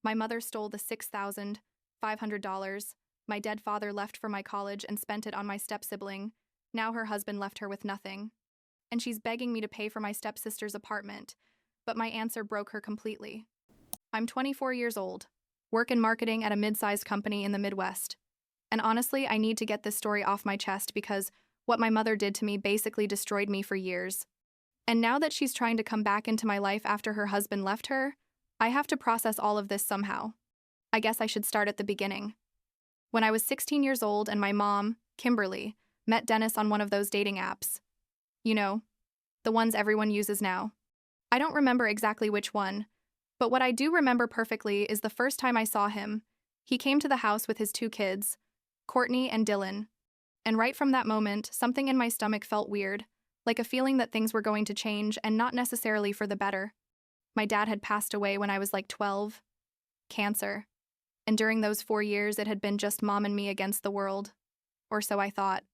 My mother stole the $6,500 my dead father left for my college and spent it on my step-sibling. Now her husband left her with nothing. And she's begging me to pay for my stepsister's apartment, but my answer broke her completely. I'm 24 years old, work in marketing at a mid-sized company in the Midwest. And honestly, I need to get this story off my chest because what my mother did to me basically destroyed me for years. And now that she's trying to come back into my life after her husband left her, I have to process all of this somehow. I guess I should start at the beginning. When I was 16 years old and my mom, Kimberly, met Dennis on one of those dating apps. You know, the ones everyone uses now. I don't remember exactly which one, but what I do remember perfectly is the first time I saw him. He came to the house with his two kids, Courtney and Dylan. And right from that moment, something in my stomach felt weird, like a feeling that things were going to change and not necessarily for the better. My dad had passed away when I was like 12. Cancer. And during those 4 years, it had been just mom and me against the world. Or so I thought.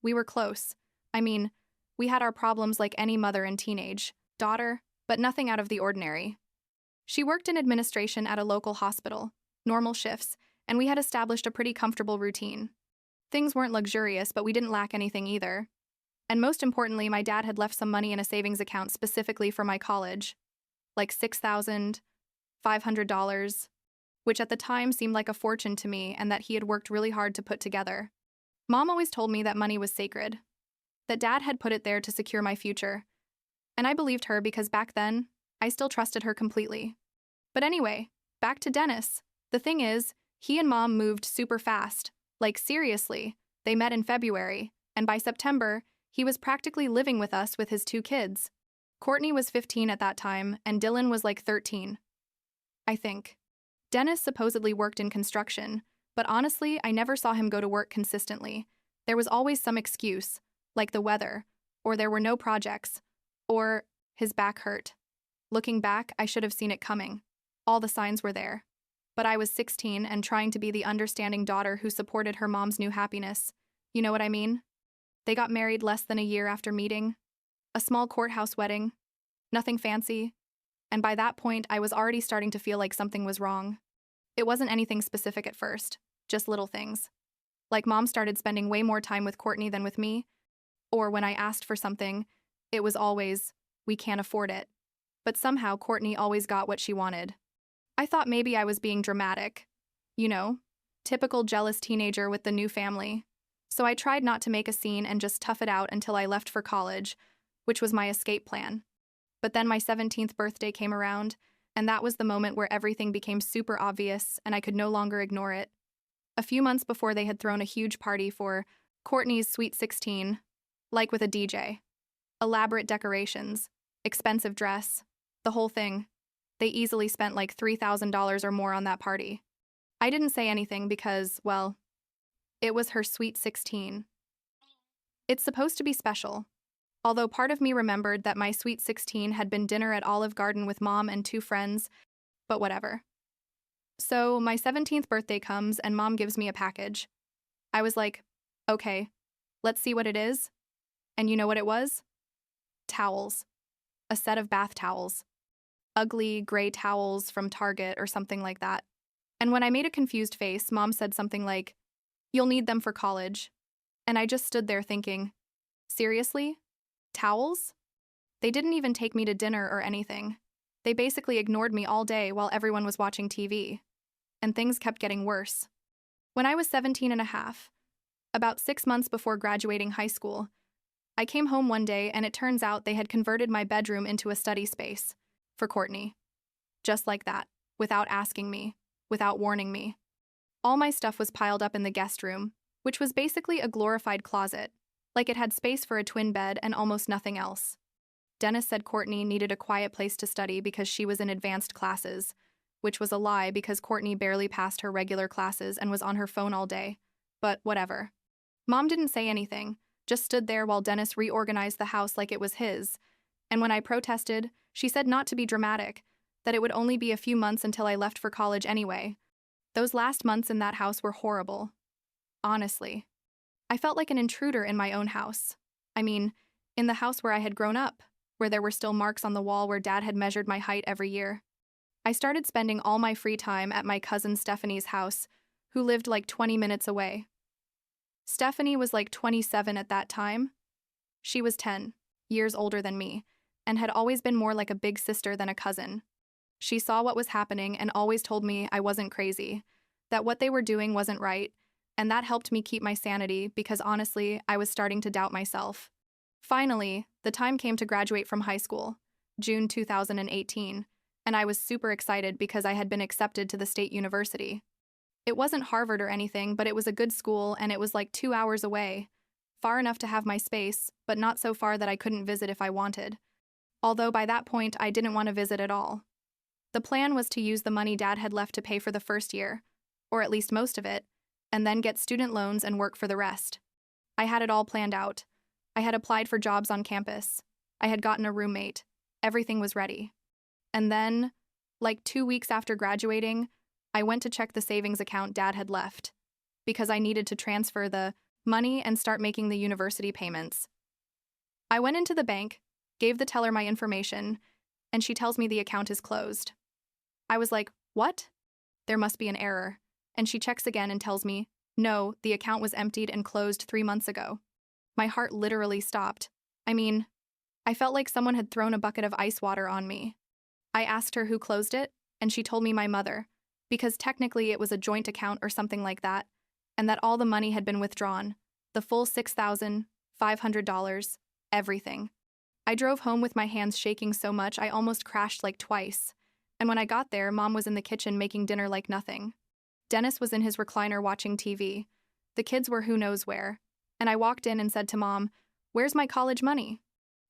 We were close. I mean, we had our problems like any mother and teenage daughter, but nothing out of the ordinary. She worked in administration at a local hospital, normal shifts, and we had established a pretty comfortable routine. Things weren't luxurious, but we didn't lack anything either. And most importantly, my dad had left some money in a savings account specifically for my college, like $6,500, which at the time seemed like a fortune to me and that he had worked really hard to put together. Mom always told me that money was sacred, that Dad had put it there to secure my future. And I believed her because back then, I still trusted her completely. But anyway, back to Dennis. The thing is, he and Mom moved super fast. Like seriously, they met in February, and by September, he was practically living with us with his two kids. Courtney was 15 at that time, and Dylan was like 13. I think. Dennis supposedly worked in construction, but honestly, I never saw him go to work consistently. There was always some excuse, like the weather, or there were no projects, or his back hurt. Looking back, I should have seen it coming. All the signs were there. But I was 16 and trying to be the understanding daughter who supported her mom's new happiness. You know what I mean? They got married less than a year after meeting. A small courthouse wedding. Nothing fancy. And by that point, I was already starting to feel like something was wrong. It wasn't anything specific at first, just little things. Like Mom started spending way more time with Courtney than with me, or when I asked for something, it was always, we can't afford it. But somehow Courtney always got what she wanted. I thought maybe I was being dramatic. You know, typical jealous teenager with the new family. So I tried not to make a scene and just tough it out until I left for college, which was my escape plan. But then my 17th birthday came around, and that was the moment where everything became super obvious and I could no longer ignore it. A few months before, they had thrown a huge party for Courtney's Sweet 16, like with a DJ. Elaborate decorations, expensive dress, the whole thing. They easily spent like $3,000 or more on that party. I didn't say anything because, well, it was her Sweet 16. It's supposed to be special. Although part of me remembered that my Sweet 16 had been dinner at Olive Garden with Mom and two friends, but whatever. So my 17th birthday comes and Mom gives me a package. I was like, okay, let's see what it is. And you know what it was? Towels. A set of bath towels. Ugly, gray towels from Target or something like that. And when I made a confused face, Mom said something like, "You'll need them for college." And I just stood there thinking, seriously? Towels? They didn't even take me to dinner or anything. They basically ignored me all day while everyone was watching TV. And things kept getting worse. When I was 17 and a half, about 6 months before graduating high school, I came home one day and it turns out they had converted my bedroom into a study space for Courtney. Just like that, without asking me, without warning me. All my stuff was piled up in the guest room, which was basically a glorified closet, like it had space for a twin bed and almost nothing else. Dennis said Courtney needed a quiet place to study because she was in advanced classes, which was a lie because Courtney barely passed her regular classes and was on her phone all day. But whatever. Mom didn't say anything, just stood there while Dennis reorganized the house like it was his. And when I protested, she said not to be dramatic, that it would only be a few months until I left for college anyway. Those last months in that house were horrible. Honestly. I felt like an intruder in my own house. I mean, in the house where I had grown up, where there were still marks on the wall where Dad had measured my height every year. I started spending all my free time at my cousin Stephanie's house, who lived like 20 minutes away. Stephanie was like 27 at that time. She was 10 years older than me, and had always been more like a big sister than a cousin. She saw what was happening and always told me I wasn't crazy, that what they were doing wasn't right, and that helped me keep my sanity because honestly, I was starting to doubt myself. Finally, the time came to graduate from high school, June 2018, and I was super excited because I had been accepted to the state university. It wasn't Harvard or anything, but it was a good school and it was like 2 hours away, far enough to have my space, but not so far that I couldn't visit if I wanted. Although by that point, I didn't want to visit at all. The plan was to use the money Dad had left to pay for the first year, or at least most of it, and then get student loans and work for the rest. I had it all planned out. I had applied for jobs on campus. I had gotten a roommate. Everything was ready. And then, like 2 weeks after graduating, I went to check the savings account Dad had left, because I needed to transfer the money and start making the university payments. I went into the bank, gave the teller my information, and she tells me the account is closed. I was like, what? There must be an error. And she checks again and tells me, no, the account was emptied and closed 3 months ago. My heart literally stopped. I mean, I felt like someone had thrown a bucket of ice water on me. I asked her who closed it, and she told me my mother, because technically it was a joint account or something like that, and that all the money had been withdrawn, the full $6,500, everything. I drove home with my hands shaking so much I almost crashed like twice, and when I got there, Mom was in the kitchen making dinner like nothing. Dennis was in his recliner watching TV. The kids were who knows where, and I walked in and said to Mom, "Where's my college money?"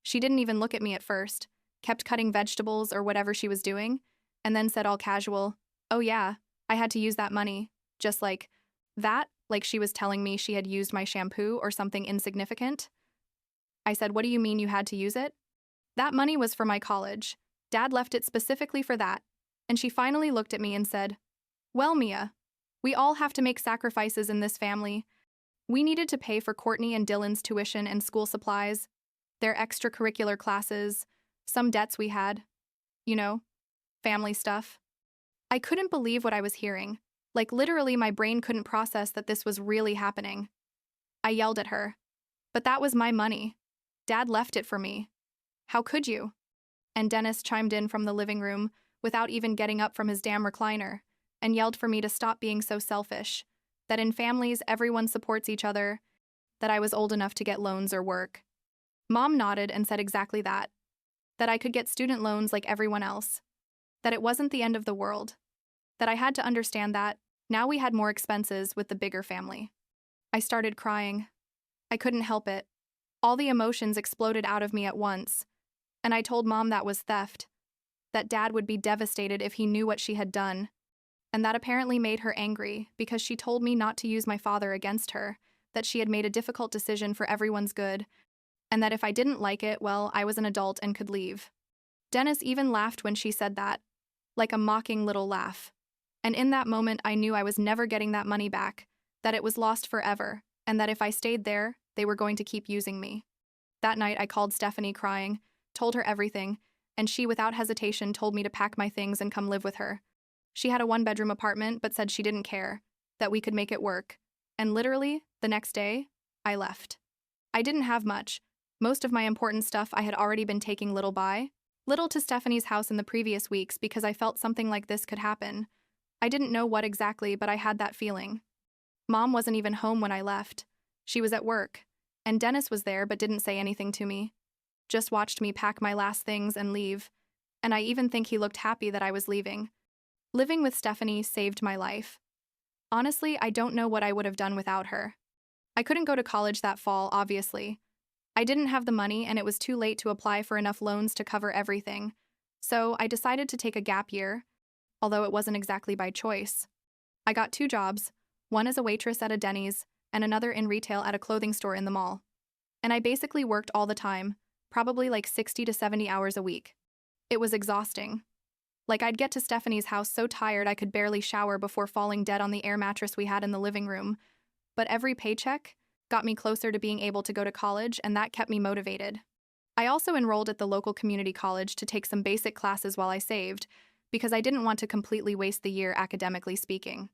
She didn't even look at me at first, kept cutting vegetables or whatever she was doing, and then said all casual, "Oh yeah, I had to use that money," just like that, like she was telling me she had used my shampoo or something insignificant. I said, "What do you mean you had to use it?" "That money was for my college. Dad left it specifically for that." And she finally looked at me and said, "Well, Mia, we all have to make sacrifices in this family. We needed to pay for Courtney and Dylan's tuition and school supplies, their extracurricular classes, some debts we had. You know, family stuff." I couldn't believe what I was hearing. Like literally my brain couldn't process that this was really happening. I yelled at her. "But that was my money. Dad left it for me. How could you?" And Dennis chimed in from the living room without even getting up from his damn recliner and yelled for me to stop being so selfish, that in families everyone supports each other, that I was old enough to get loans or work. Mom nodded and said exactly that I could get student loans like everyone else, that it wasn't the end of the world, that I had to understand that now we had more expenses with the bigger family. I started crying. I couldn't help it. All the emotions exploded out of me at once, and I told Mom that was theft, that Dad would be devastated if he knew what she had done, and that apparently made her angry because she told me not to use my father against her, that she had made a difficult decision for everyone's good, and that if I didn't like it, well, I was an adult and could leave. Dennis even laughed when she said that, like a mocking little laugh. And in that moment, I knew I was never getting that money back, that it was lost forever, and that if I stayed there, they were going to keep using me. That night, I called Stephanie crying, told her everything, and she, without hesitation, told me to pack my things and come live with her. She had a 1-bedroom apartment, but said she didn't care, that we could make it work. And literally, the next day, I left. I didn't have much. Most of my important stuff I had already been taking little to Stephanie's house in the previous weeks because I felt something like this could happen. I didn't know what exactly, but I had that feeling. Mom wasn't even home when I left. She was at work, and Dennis was there but didn't say anything to me. Just watched me pack my last things and leave, and I even think he looked happy that I was leaving. Living with Stephanie saved my life. Honestly, I don't know what I would have done without her. I couldn't go to college that fall, obviously. I didn't have the money and it was too late to apply for enough loans to cover everything, so I decided to take a gap year, although it wasn't exactly by choice. I got 2 jobs, one as a waitress at a Denny's and another in retail at a clothing store in the mall. And I basically worked all the time, probably like 60 to 70 hours a week. It was exhausting. Like I'd get to Stephanie's house so tired I could barely shower before falling dead on the air mattress we had in the living room, but every paycheck got me closer to being able to go to college, and that kept me motivated. I also enrolled at the local community college to take some basic classes while I saved, because I didn't want to completely waste the year academically speaking.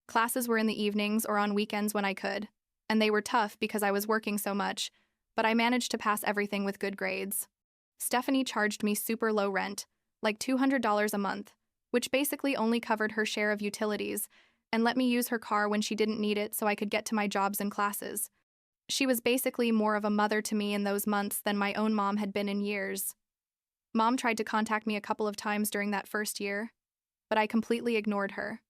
Classes were in the evenings or on weekends when I could, and they were tough because I was working so much, but I managed to pass everything with good grades. Stephanie charged me super low rent, like $200 a month, which basically only covered her share of utilities, and let me use her car when she didn't need it so I could get to my jobs and classes. She was basically more of a mother to me in those months than my own mom had been in years. Mom tried to contact me a couple of times during that first year, but I completely ignored her.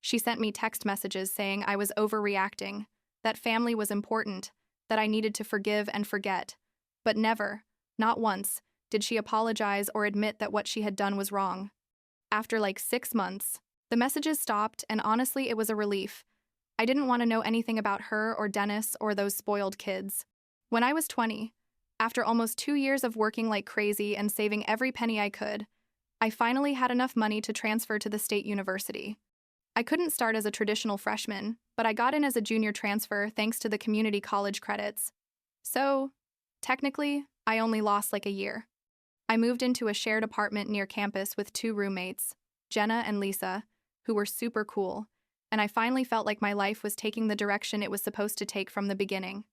She sent me text messages saying I was overreacting, that family was important, that I needed to forgive and forget, but never, not once, did she apologize or admit that what she had done was wrong. After like 6 months, the messages stopped, and honestly, it was a relief. I didn't want to know anything about her or Dennis or those spoiled kids. When I was 20, after almost 2 years of working like crazy and saving every penny I could, I finally had enough money to transfer to the state university. I couldn't start as a traditional freshman, but I got in as a junior transfer thanks to the community college credits. So, technically, I only lost like a year. I moved into a shared apartment near campus with 2 roommates, Jenna and Lisa, who were super cool, and I finally felt like my life was taking the direction it was supposed to take from the beginning.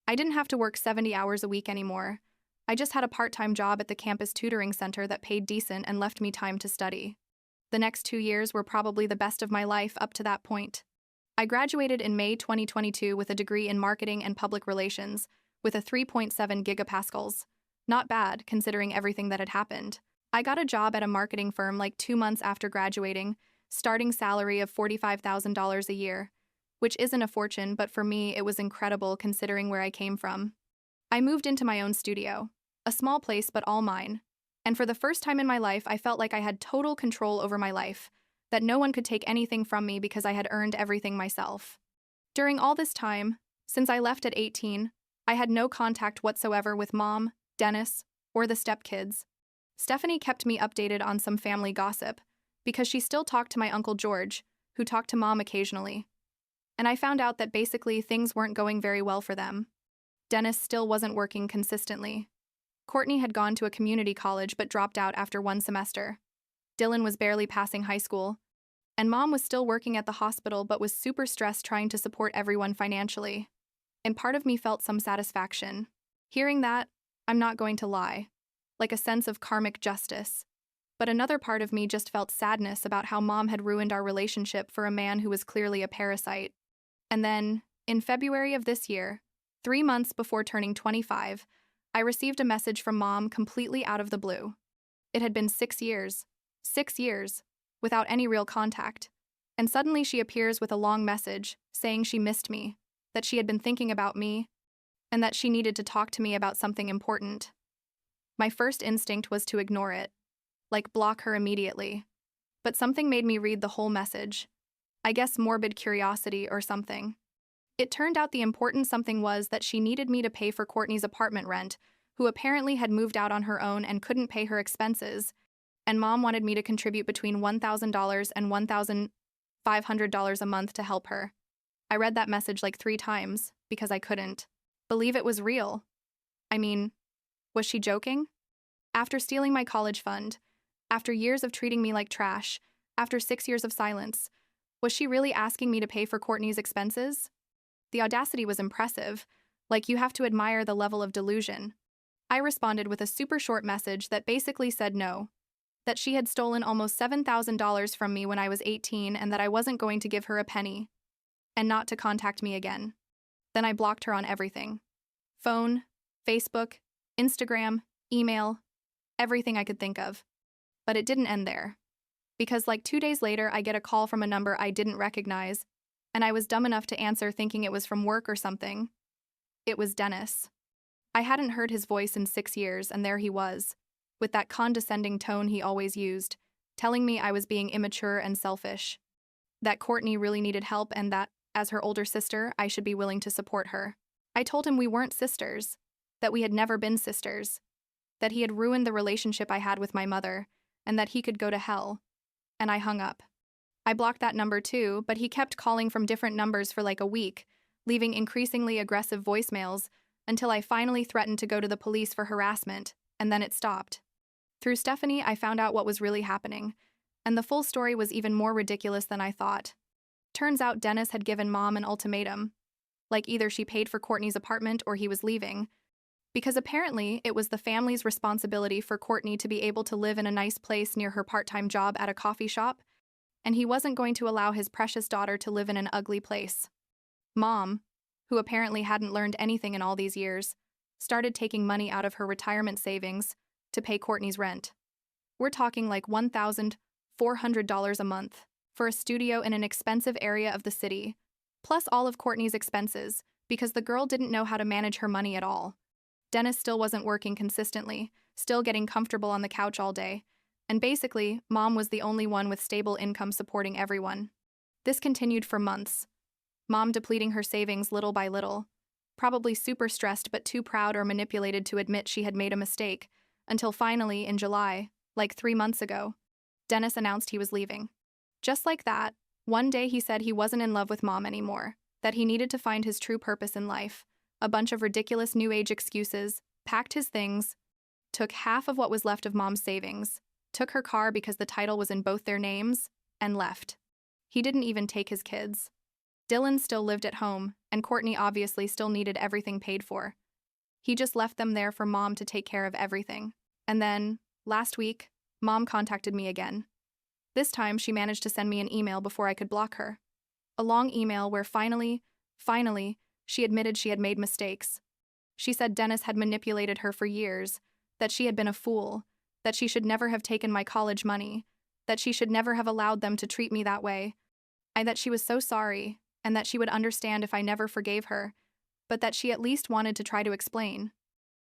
I didn't have to work 70 hours a week anymore. I just had a part-time job at the campus tutoring center that paid decent and left me time to study. The next 2 years were probably the best of my life up to that point. I graduated in May 2022 with a degree in marketing and public relations, with a 3.7 gigapascals. Not bad, considering everything that had happened. I got a job at a marketing firm like 2 months after graduating, starting salary of $45,000 a year, which isn't a fortune, but for me it was incredible considering where I came from. I moved into my own studio, a small place but all mine, and for the first time in my life I felt like I had total control over my life, that no one could take anything from me because I had earned everything myself. During all this time, since I left at 18, I had no contact whatsoever with Mom, Dennis, or the stepkids. Stephanie kept me updated on some family gossip, because she still talked to my Uncle George, who talked to Mom occasionally. And I found out that basically things weren't going very well for them. Dennis still wasn't working consistently. Courtney had gone to a community college but dropped out after 1 semester. Dylan was barely passing high school. And Mom was still working at the hospital but was super stressed trying to support everyone financially. And part of me felt some satisfaction. Hearing that, I'm not going to lie, like a sense of karmic justice. But another part of me just felt sadness about how Mom had ruined our relationship for a man who was clearly a parasite. And then, in February of this year, 3 months before turning 25, I received a message from Mom completely out of the blue. It had been 6 years, without any real contact. And suddenly she appears with a long message saying she missed me, that she had been thinking about me, and that she needed to talk to me about something important. My first instinct was to ignore it, like block her immediately. But something made me read the whole message. I guess morbid curiosity or something. It turned out the important something was that she needed me to pay for Courtney's apartment rent, who apparently had moved out on her own and couldn't pay her expenses, and Mom wanted me to contribute between $1,000 and $1,500 a month to help her. I read that message like 3 times, because I couldn't believe it was real. I mean, was she joking? After stealing my college fund, after years of treating me like trash, after 6 years of silence, was she really asking me to pay for Courtney's expenses? The audacity was impressive, like you have to admire the level of delusion. I responded with a super short message that basically said no, that she had stolen almost $7,000 from me when I was 18 and that I wasn't going to give her a penny, and not to contact me again. Then I blocked her on everything. Phone, Facebook, Instagram, email, everything I could think of. But it didn't end there. Because like 2 days later, I get a call from a number I didn't recognize, and I was dumb enough to answer thinking it was from work or something. It was Dennis. I hadn't heard his voice in 6 years, and there he was, with that condescending tone he always used, telling me I was being immature and selfish, that Courtney really needed help and that, as her older sister, I should be willing to support her. I told him we weren't sisters, that we had never been sisters, that he had ruined the relationship I had with my mother, and that he could go to hell. And I hung up. I blocked that number too, but he kept calling from different numbers for like a week, leaving increasingly aggressive voicemails, until I finally threatened to go to the police for harassment, and then it stopped. Through Stephanie, I found out what was really happening, And the full story was even more ridiculous than I thought. Turns out Dennis had given Mom an ultimatum. Like either she paid for Courtney's apartment or he was leaving. Because apparently it was the family's responsibility for Courtney to be able to live in a nice place near her part-time job at a coffee shop, and he wasn't going to allow his precious daughter to live in an ugly place. Mom, who apparently hadn't learned anything in all these years, started taking money out of her retirement savings to pay Courtney's rent. We're talking like $1,400 a month for a studio in an expensive area of the city, plus all of Courtney's expenses, because the girl didn't know how to manage her money at all. Dennis still wasn't working consistently, still getting comfortable on the couch all day, and basically, Mom was the only one with stable income supporting everyone. This continued for months. Mom depleting her savings little by little, probably super stressed but too proud or manipulated to admit she had made a mistake, until finally, in July, like 3 months ago, Dennis announced he was leaving. Just like that, one day he said he wasn't in love with Mom anymore, that he needed to find his true purpose in life. A bunch of ridiculous new age excuses, packed his things, took half of what was left of Mom's savings, took her car because the title was in both their names, and left. He didn't even take his kids. Dylan still lived at home, and Courtney obviously still needed everything paid for. He just left them there for Mom to take care of everything. And then, last week, Mom contacted me again. This time she managed to send me an email before I could block her. A long email where finally, she admitted she had made mistakes. She said Dennis had manipulated her for years, that she had been a fool, that she should never have taken my college money, that she should never have allowed them to treat me that way, that she was so sorry, and that she would understand if I never forgave her, but that she at least wanted to try to explain.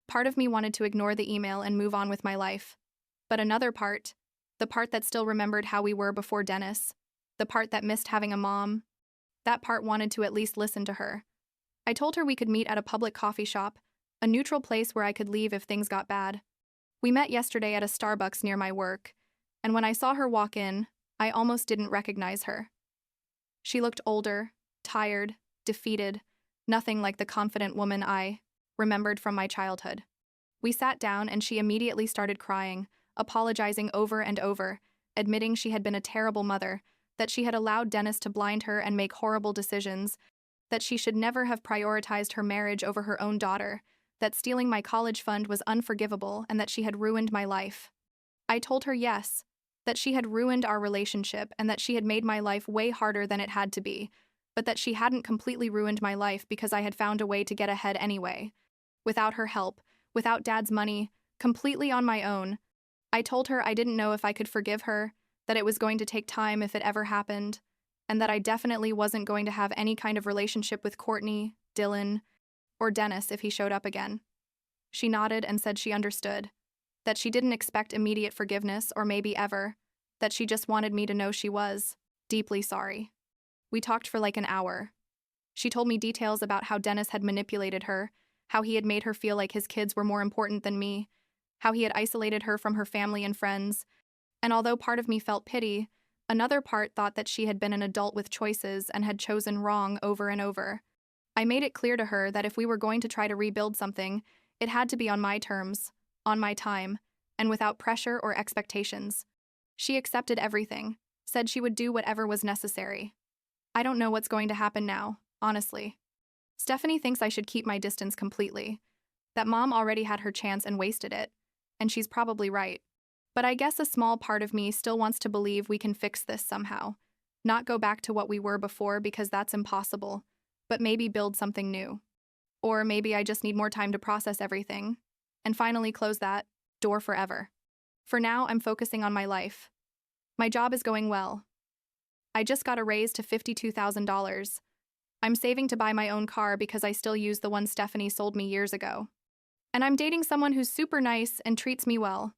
Part of me wanted to ignore the email and move on with my life. But another part, the part that still remembered how we were before Dennis, the part that missed having a mom, that part wanted to at least listen to her. I told her we could meet at a public coffee shop, a neutral place where I could leave if things got bad. We met yesterday at a Starbucks near my work, and when I saw her walk in, I almost didn't recognize her. She looked older, tired, defeated, nothing like the confident woman I remembered from my childhood. We sat down and she immediately started crying, apologizing over and over, admitting she had been a terrible mother, that she had allowed Dennis to blind her and make horrible decisions, that she should never have prioritized her marriage over her own daughter, that stealing my college fund was unforgivable and that she had ruined my life. I told her yes, that she had ruined our relationship and that she had made my life way harder than it had to be, but that she hadn't completely ruined my life because I had found a way to get ahead anyway. Without her help, without Dad's money, completely on my own. I told her I didn't know if I could forgive her, that it was going to take time if it ever happened, and that I definitely wasn't going to have any kind of relationship with Courtney, Dylan, or Dennis if he showed up again. She nodded and said she understood, that she didn't expect immediate forgiveness or maybe ever, that she just wanted me to know she was deeply sorry. We talked for like an hour. She told me details about how Dennis had manipulated her, how he had made her feel like his kids were more important than me, how he had isolated her from her family and friends, and although part of me felt pity, another part thought that she had been an adult with choices and had chosen wrong over and over. I made it clear to her that if we were going to try to rebuild something, it had to be on my terms, on my time, and without pressure or expectations. She accepted everything, said she would do whatever was necessary. I don't know what's going to happen now, honestly. Stephanie thinks I should keep my distance completely, that Mom already had her chance and wasted it, and she's probably right. But I guess a small part of me still wants to believe we can fix this somehow. Not go back to what we were before because that's impossible, but maybe build something new. Or maybe I just need more time to process everything, and finally close that door forever. For now, I'm focusing on my life. My job is going well. I just got a raise to $52,000. I'm saving to buy my own car because I still use the one Stephanie sold me years ago. And I'm dating someone who's super nice and treats me well.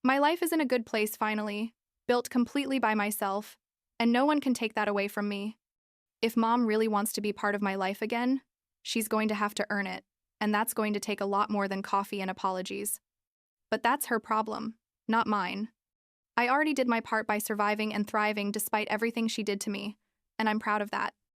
My life is in a good place finally, built completely by myself, and no one can take that away from me. If Mom really wants to be part of my life again, she's going to have to earn it, and that's going to take a lot more than coffee and apologies. But that's her problem, not mine. I already did my part by surviving and thriving despite everything she did to me, and I'm proud of that.